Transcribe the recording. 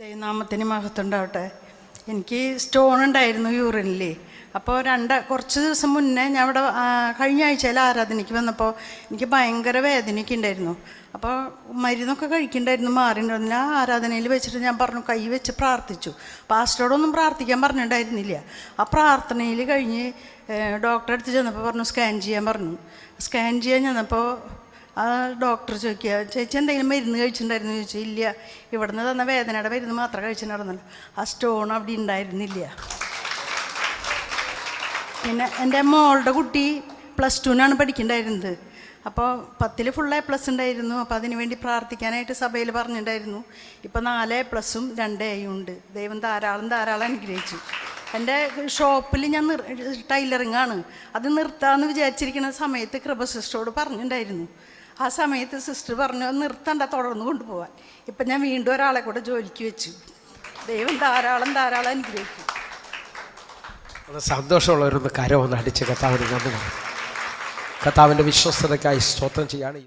ദൈവനാമത്തിന് മഹത്വം ഉണ്ടാവട്ടെ. എനിക്ക് സ്റ്റോൺ ഉണ്ടായിരുന്നു യൂറിനിൽ. അപ്പോൾ കുറച്ച് ദിവസം മുന്നേ ഞാൻ ഇവിടെ കഴിഞ്ഞ ആഴ്ചയിൽ ആരാധനയ്ക്ക് വന്നപ്പോൾ എനിക്ക് ഭയങ്കര വേദനയൊക്കെ ഉണ്ടായിരുന്നു. അപ്പോൾ മരുന്നൊക്കെ കഴിക്കണ്ടായിരുന്നു, മാറിയിട്ടുണ്ടായിരുന്നില്ല. ആരാധനയിൽ വെച്ചിട്ട് ഞാൻ പറഞ്ഞു, കൈ വെച്ച് പ്രാർത്ഥിച്ചു. പാസ്റ്ററോടൊന്നും പ്രാർത്ഥിക്കാൻ പറഞ്ഞിട്ടുണ്ടായിരുന്നില്ല. ആ പ്രാർത്ഥനയിൽ കഴിഞ്ഞ് ഡോക്ടറെ അടുത്ത് ചെന്നപ്പോൾ പറഞ്ഞു സ്കാൻ ചെയ്യാൻ പറഞ്ഞു. സ്കാൻ ചെയ്യാൻ ചെന്നപ്പോൾ ആ ഡോക്ടർ ചോദിക്കുക, ചേച്ചി എന്തെങ്കിലും മരുന്ന് കഴിച്ചിട്ടുണ്ടായിരുന്നു ചോദിച്ചു. ഇല്ല, ഇവിടുന്ന് തന്ന വേദനയുടെ മരുന്ന് മാത്രമേ കഴിച്ചിട്ടുണ്ടായിരുന്നുള്ളൂ. ആ സ്റ്റോൺ അവിടെ ഉണ്ടായിരുന്നില്ല. പിന്നെ എൻ്റെ മോളുടെ കുട്ടി +2 പഠിക്കണ്ടായിരുന്നത്. അപ്പോൾ 10 ഫുൾ A+ ഉണ്ടായിരുന്നു. അപ്പോൾ അതിന് വേണ്ടി പ്രാർത്ഥിക്കാനായിട്ട് സഭയിൽ പറഞ്ഞിട്ടുണ്ടായിരുന്നു. ഇപ്പോൾ 4 A+ഉം 2 Aയും ഉണ്ട്. ദൈവം ധാരാളം അനുഗ്രഹിച്ചു. എൻ്റെ ഷോപ്പിൽ ഞാൻ ടൈലറിങ്ങാണ്. അത് നിർത്താമെന്ന് വിചാരിച്ചിരിക്കുന്ന സമയത്ത് കൃപ സിസ്റ്ററോട് പറഞ്ഞിട്ടുണ്ടായിരുന്നു. ആ സമയത്ത് സിസ്റ്റർ പറഞ്ഞു, നിർത്തണ്ട, തുടർന്ന് കൊണ്ടുപോകാൻ. ഇപ്പം ഞാൻ വീണ്ടും ഒരാളെ കൂടെ ജോലിക്ക് വെച്ചു. ദൈവം ധാരാളം അനുഗ്രഹിക്കും. സന്തോഷമുള്ളവരൊന്ന് കരമൊന്ന് അടിച്ച് കർത്താവിന് നന്ദി. കർത്താവിൻ്റെ വിശ്വസ്തതയ്ക്കായി സ്തോത്രം ചെയ്യാണ്.